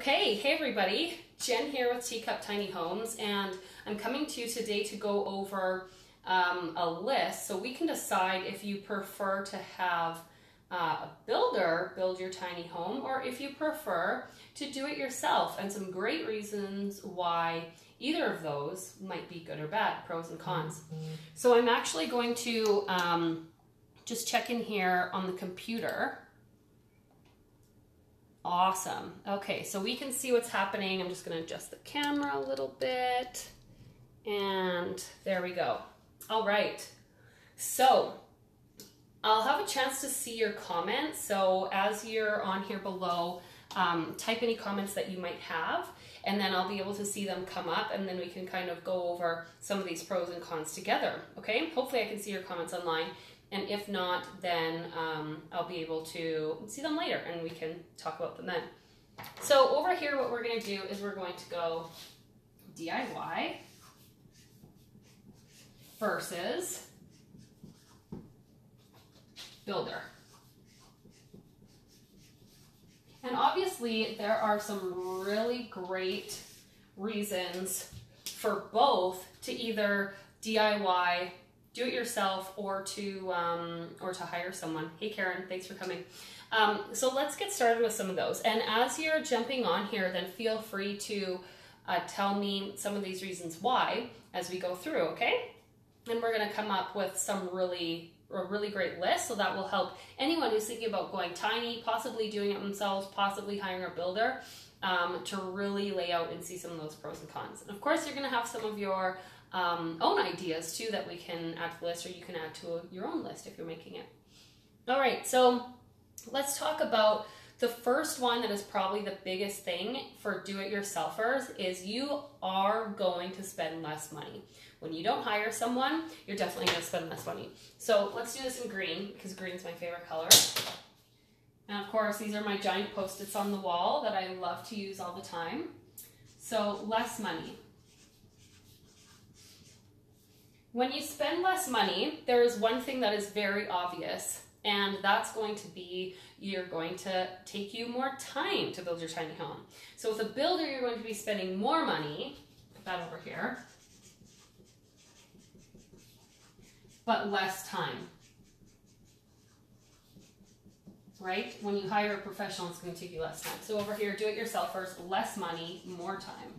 Okay, hey everybody, Jen here with Teacup Tiny Homes, and I'm coming to you today to go over a list so we can decide if you prefer to have a builder build your tiny home or if you prefer to do it yourself, and some great reasons why either of those might be good or bad, pros and cons. So I'm actually going to just check in here on the computer. Awesome. Okay, so we can see what's happening. I'm just going to adjust the camera a little bit. And there we go. All right. So I'll have a chance to see your comments. So as you're on here below, type any comments that you might have, and then I'll be able to see them come up, and then we can kind of go over some of these pros and cons together. Okay? Hopefully I can see your comments online. And if not, then I'll be able to see them later and we can talk about them then. So over here, what we're going to do is we're going to go DIY versus builder. And obviously, there are some really great reasons for both to either DIY, do it yourself, or to hire someone. Hey Karen, thanks for coming. So let's get started with some of those. And as you're jumping on here, then feel free to tell me some of these reasons why as we go through, okay? And we're gonna come up with some really great list, so that will help anyone who's thinking about going tiny, possibly doing it themselves, possibly hiring a builder, to really lay out and see some of those pros and cons. And of course, you're gonna have some of your own ideas too that we can add to the list, or you can add to your own list if you're making it. All right, so let's talk about the first one that is probably the biggest thing for do-it-yourselfers is you are going to spend less money. When you don't hire someone, you're definitely going to spend less money. So let's do this in green, because green's my favorite color. And of course, these are my giant Post-its on the wall that I love to use all the time. So less money. When you spend less money, there is one thing that is very obvious, and that's going to be you're going to take you more time to build your tiny home. So with a builder, you're going to be spending more money, put that over here, but less time, right? When you hire a professional, it's going to take you less time. So over here, do it yourself first, less money, more time.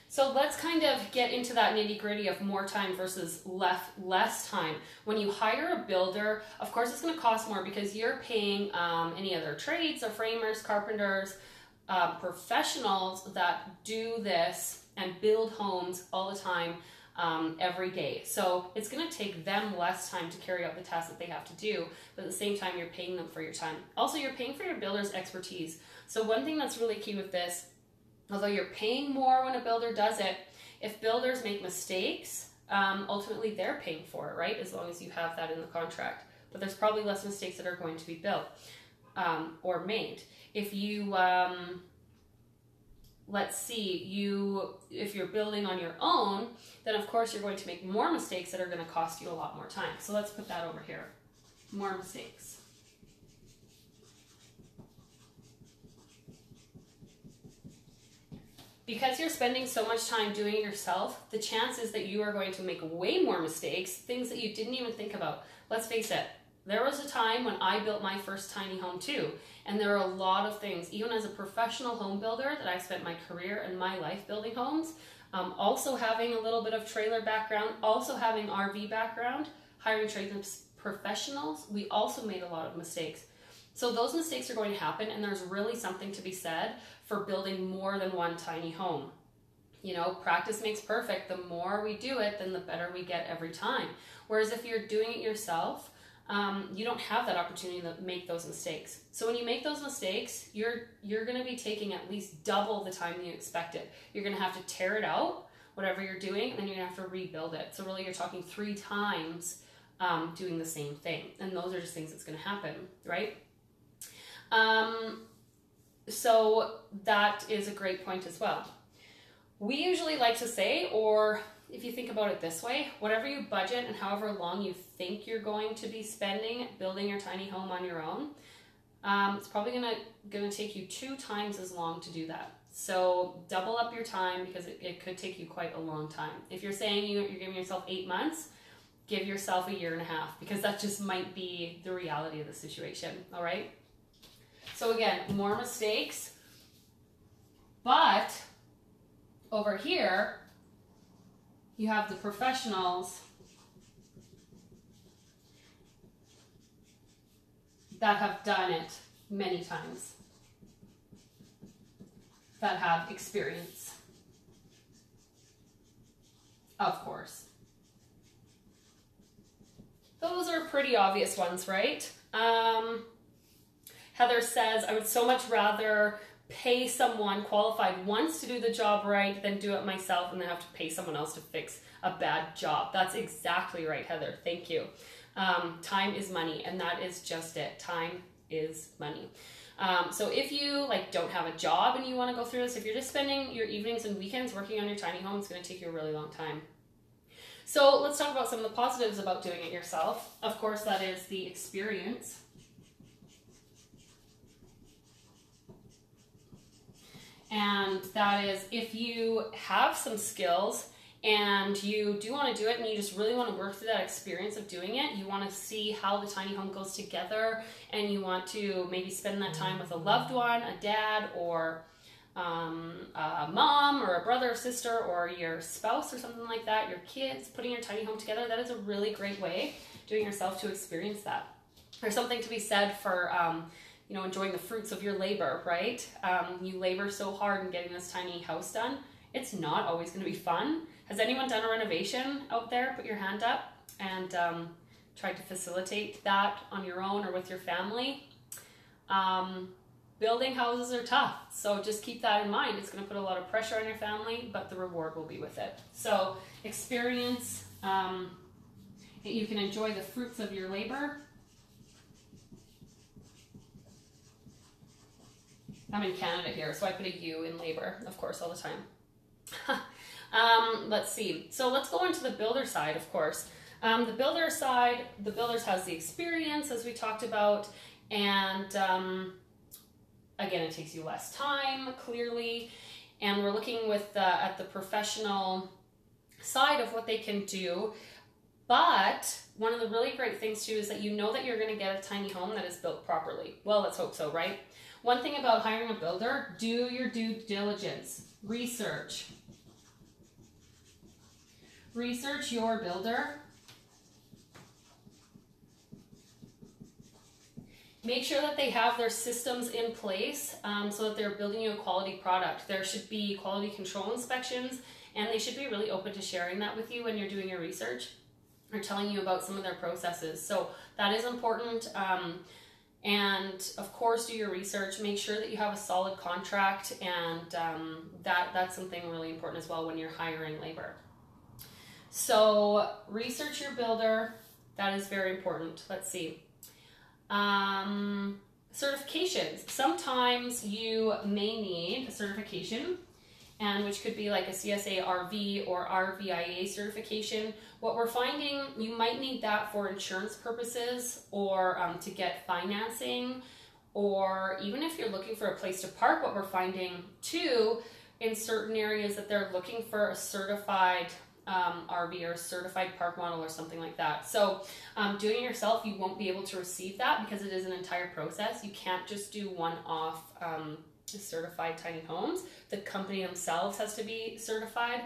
So let's kind of get into that nitty-gritty of more time versus less time. When you hire a builder, of course it's going to cost more because you're paying any other trades or framers, carpenters, professionals that do this and build homes all the time, every day. So it's going to take them less time to carry out the tasks that they have to do, but at the same time you're paying them for your time. Also, you're paying for your builder's expertise. So one thing that's really key with this, although you're paying more when a builder does it, if builders make mistakes, ultimately they're paying for it, right? As long as you have that in the contract. But there's probably less mistakes that are going to be built or made. If you, let's see, if you're building on your own, then of course you're going to make more mistakes that are going to cost you a lot more time. So let's put that over here. More mistakes. Because you're spending so much time doing it yourself, the chance is that you are going to make way more mistakes, things that you didn't even think about. Let's face it, there was a time when I built my first tiny home too, and there are a lot of things, even as a professional home builder, that I spent my career and my life building homes, also having a little bit of trailer background, also having RV background, hiring trade professionals, we also made a lot of mistakes. So those mistakes are going to happen, and there's really something to be said for building more than one tiny home. You know, practice makes perfect. The more we do it, then the better we get every time. Whereas if you're doing it yourself, you don't have that opportunity to make those mistakes. So when you make those mistakes, you're going to be taking at least double the time you expected. You're going to have to tear it out, whatever you're doing, and then you're going to have to rebuild it. So really you're talking 3 times doing the same thing. And those are just things that's going to happen, right? So that is a great point as well. We usually like to say, or if you think about it this way, whatever you budget and however long you think you're going to be spending building your tiny home on your own, it's probably gonna take you 2 times as long to do that. So double up your time, because it could take you quite a long time. If you're saying you're giving yourself 8 months, give yourself 1.5 years, because that just might be the reality of the situation. All right. So again, more mistakes, but over here you have the professionals that have done it many times, that have experience, of course. Those are pretty obvious ones, right? Heather says, I would so much rather pay someone qualified once to do the job right than do it myself and then have to pay someone else to fix a bad job. That's exactly right, Heather. Thank you. Time is money, and that is just it. Time is money. So if you don't have a job and you want to go through this, if you're just spending your evenings and weekends working on your tiny home, it's going to take you a really long time. So let's talk about some of the positives about doing it yourself. Of course, that is the experience. And that is, if you have some skills and you do want to do it and you just really want to work through that experience of doing it, you want to see how the tiny home goes together, and you want to maybe spend that time with a loved one, a dad, or a mom, or a brother or sister, or your spouse, or something like that, your kids, putting your tiny home together, that is a really great way, doing yourself, to experience that. There's something to be said for enjoying the fruits of your labor, right? You labor so hard in getting this tiny house done. It's not always going to be fun. Has anyone done a renovation out there? Put your hand up and tried to facilitate that on your own or with your family. Building houses are tough, so just keep that in mind. It's going to put a lot of pressure on your family, but the reward will be with it. So experience, you can enjoy the fruits of your labor. I'm in Canada here, so I put a U in labor, of course, all the time. Let's see. So let's go into the builder side, of course. The builder side, the builders has the experience, as we talked about, and again, it takes you less time, clearly, and we're looking at the professional side of what they can do. But one of the really great things too is that you know that you're going to get a tiny home that is built properly. Well, let's hope so, right? One thing about hiring a builder, do your due diligence. Research. Research your builder. Make sure that they have their systems in place so that they're building you a quality product. There should be quality control inspections, and they should be really open to sharing that with you when you're doing your research, or telling you about some of their processes. So that is important. And of course, do your research. Make sure that you have a solid contract, and that's something really important as well when you're hiring labor. So research your builder. That is very important. Let's see. Certifications. Sometimes you may need a certification, and which could be like a CSA RV or RVIA certification. What we're finding, you might need that for insurance purposes, or to get financing, or even if you're looking for a place to park. What we're finding too in certain areas, that they're looking for a certified RV or a certified park model or something like that. So doing it yourself, you won't be able to receive that because it is an entire process. You can't just do one-off certified tiny homes. The company themselves has to be certified.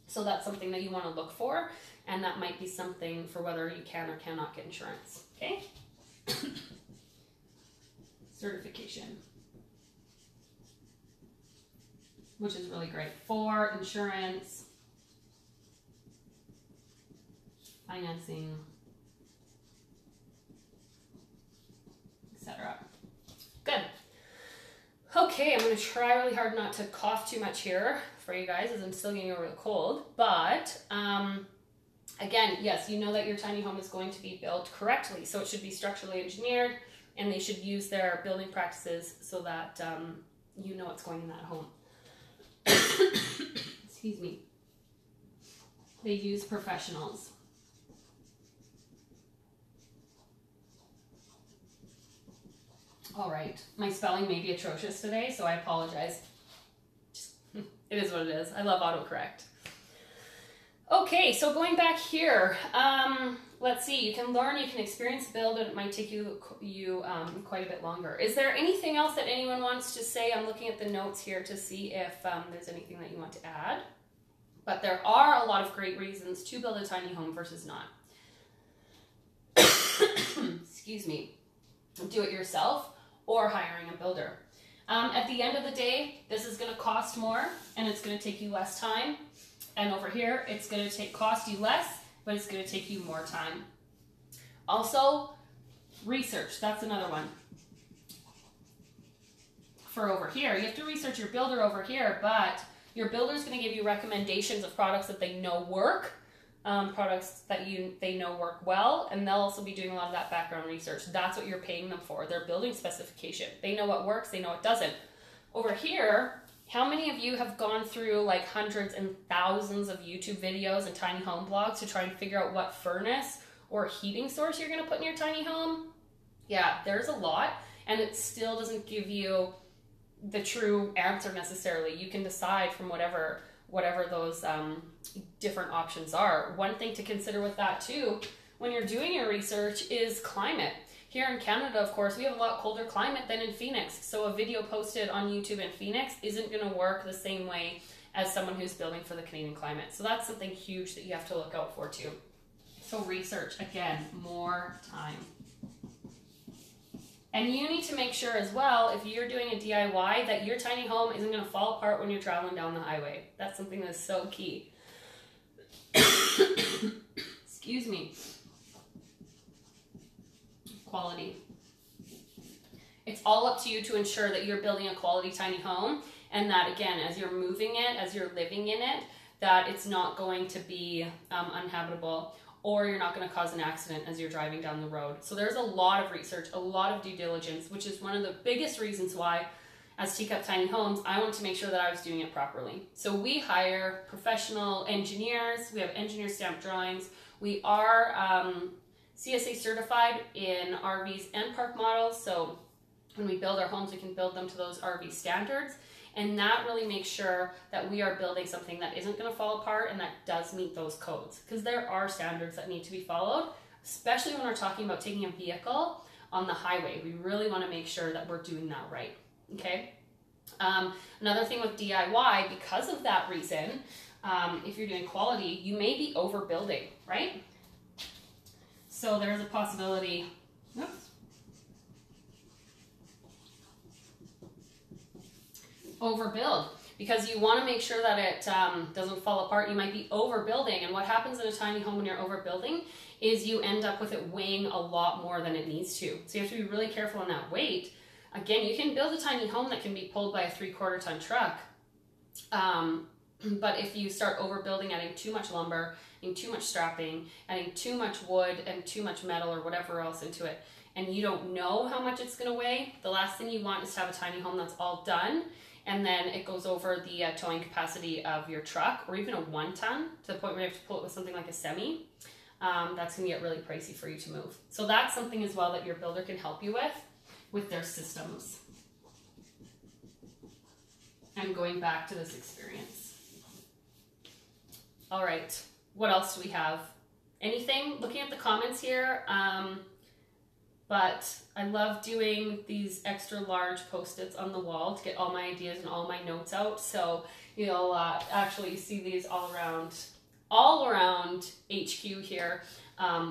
So that's something that you want to look for, and that might be something for whether you can or cannot get insurance. Okay? Certification, which is really great for insurance, financing, etc. Good. Okay, I'm going to try really hard not to cough too much here for you guys, as I'm still getting over the cold. But again, yes, you know that your tiny home is going to be built correctly, so it should be structurally engineered, and they should use their building practices so that you know what's going in that home. Excuse me. They use professionals. All right, my spelling may be atrocious today, so I apologize. It is what it is. I love autocorrect. Okay, so going back here, let's see, you can learn, you can experience, build, and it might take you quite a bit longer. Is there anything else that anyone wants to say? I'm looking at the notes here to see if there's anything that you want to add. But there are a lot of great reasons to build a tiny home versus not. Excuse me. Do it yourself or hiring a builder. At the end of the day, this is going to cost more and it's going to take you less time. And over here, it's going to cost you less, but it's going to take you more time. Also, research. That's another one. For over here, you have to research your builder over here, but your builder is going to give you recommendations of products that they know work, products that they know work well, and they'll also be doing a lot of that background research. That's what you're paying them for. They're building specification. They know what works, they know what doesn't. Over here, how many of you have gone through like hundreds and thousands of YouTube videos and tiny home blogs to try and figure out what furnace or heating source you're going to put in your tiny home? Yeah, there's a lot, and it still doesn't give you the true answer necessarily. You can decide from whatever those different options are. One thing to consider with that too, when you're doing your research, is climate. Here in Canada, of course, we have a lot colder climate than in Phoenix. So a video posted on YouTube in Phoenix isn't going to work the same way as someone who's building for the Canadian climate. So that's something huge that you have to look out for too. So research, again, more time. And you need to make sure as well, if you're doing a DIY, that your tiny home isn't going to fall apart when you're traveling down the highway. That's something that's so key. Excuse me. Quality. It's all up to you to ensure that you're building a quality tiny home, and that, again, as you're moving it, as you're living in it, that it's not going to be uninhabitable, or you're not going to cause an accident as you're driving down the road. So there's a lot of research, a lot of due diligence, which is one of the biggest reasons why, as Teacup Tiny Homes, I wanted to make sure that I was doing it properly. So we hire professional engineers. We have engineer stamped drawings. We are CSA certified in RVs and park models. So when we build our homes, we can build them to those RV standards. And that really makes sure that we are building something that isn't going to fall apart and that does meet those codes. Because there are standards that need to be followed, especially when we're talking about taking a vehicle on the highway. We really want to make sure that we're doing that right. Okay. Another thing with DIY, because of that reason, if you're doing quality, you may be overbuilding, right? So there's a possibility, overbuild, because you want to make sure that it doesn't fall apart. You might be overbuilding, and what happens in a tiny home when you're overbuilding is you end up with it weighing a lot more than it needs to. So you have to be really careful on that weight. Again, you can build a tiny home that can be pulled by a 3/4 ton truck, but if you start overbuilding, adding too much lumber, adding too much strapping, adding too much wood and too much metal or whatever else into it, and you don't know how much it's going to weigh, the last thing you want is to have a tiny home that's all done and then it goes over the towing capacity of your truck, or even a 1 ton, to the point where you have to pull it with something like a semi. That's going to get really pricey for you to move. So that's something as well that your builder can help you with their systems. And going back to this experience. All right, what else do we have? Anything? Looking at the comments here, but I love doing these extra large Post-its on the wall to get all my ideas and all my notes out. So you'll actually see these all around HQ here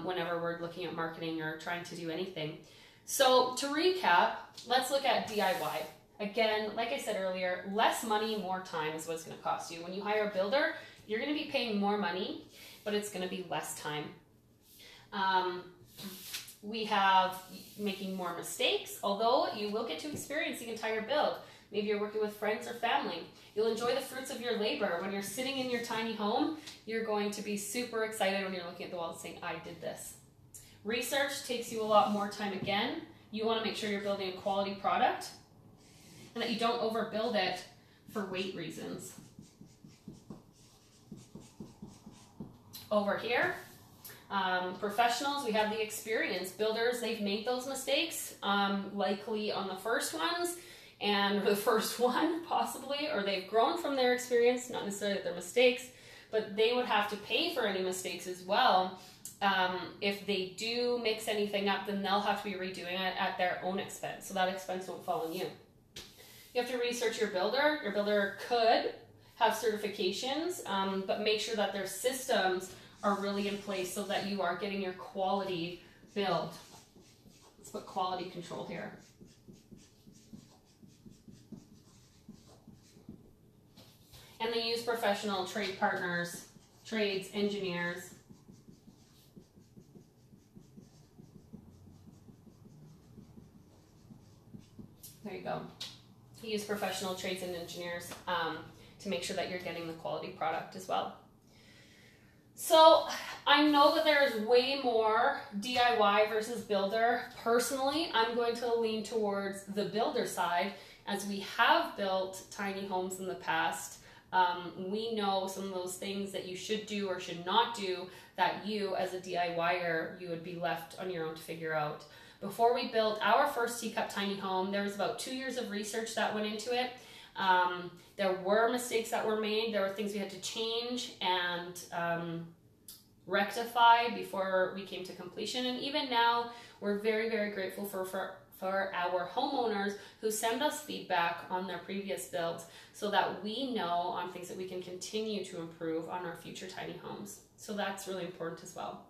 whenever we're looking at marketing or trying to do anything. So to recap, let's look at DIY. Again, like I said earlier, less money, more time is what it's going to cost you. When you hire a builder, you're going to be paying more money, but it's going to be less time. We have making more mistakes, although you will get to experience the entire build. Maybe you're working with friends or family. You'll enjoy the fruits of your labor. When you're sitting in your tiny home, you're going to be super excited when you're looking at the wall and saying, I did this. Research takes you a lot more time again. You want to make sure you're building a quality product and that you don't overbuild it for weight reasons. Over here, Professionals, we have the experience. Builders, they've made those mistakes, likely on the first ones, and the first one possibly, or they've grown from their experience, not necessarily their mistakes, but they would have to pay for any mistakes as well. If they do mix anything up, then they'll have to be redoing it at their own expense, so that expense won't fall on you. You have to research your builder. Your builder could have certifications, but make sure that their systems are really in place so that you are getting your quality build. Let's put quality control here. And they use professional trade partners, trades, engineers. There you go. You use professional trades and engineers to make sure that you're getting the quality product as well. So I know that there is way more DIY versus builder. Personally, I'm going to lean towards the builder side, as we have built tiny homes in the past. We know some of those things that you should do or should not do that you as a DIYer, you would be left on your own to figure out. Before we built our first Teacup tiny home, there was about 2 years of research that went into it. There were mistakes that were made. There were things we had to change and rectify before we came to completion. And even now, we're very, very grateful for our homeowners who send us feedback on their previous builds so that we know on things that we can continue to improve on our future tiny homes. So that's really important as well.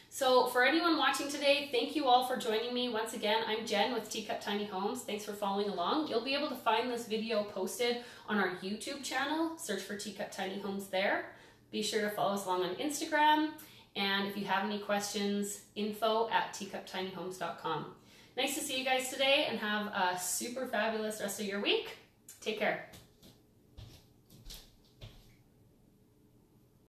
So for anyone watching today, thank you all for joining me. Once again, I'm Jen with Teacup Tiny Homes. Thanks for following along. You'll be able to find this video posted on our YouTube channel. Search for Teacup Tiny Homes there. Be sure to follow us along on Instagram. And if you have any questions, info@teacuptinyhomes.com. Nice to see you guys today, and have a super fabulous rest of your week. Take care.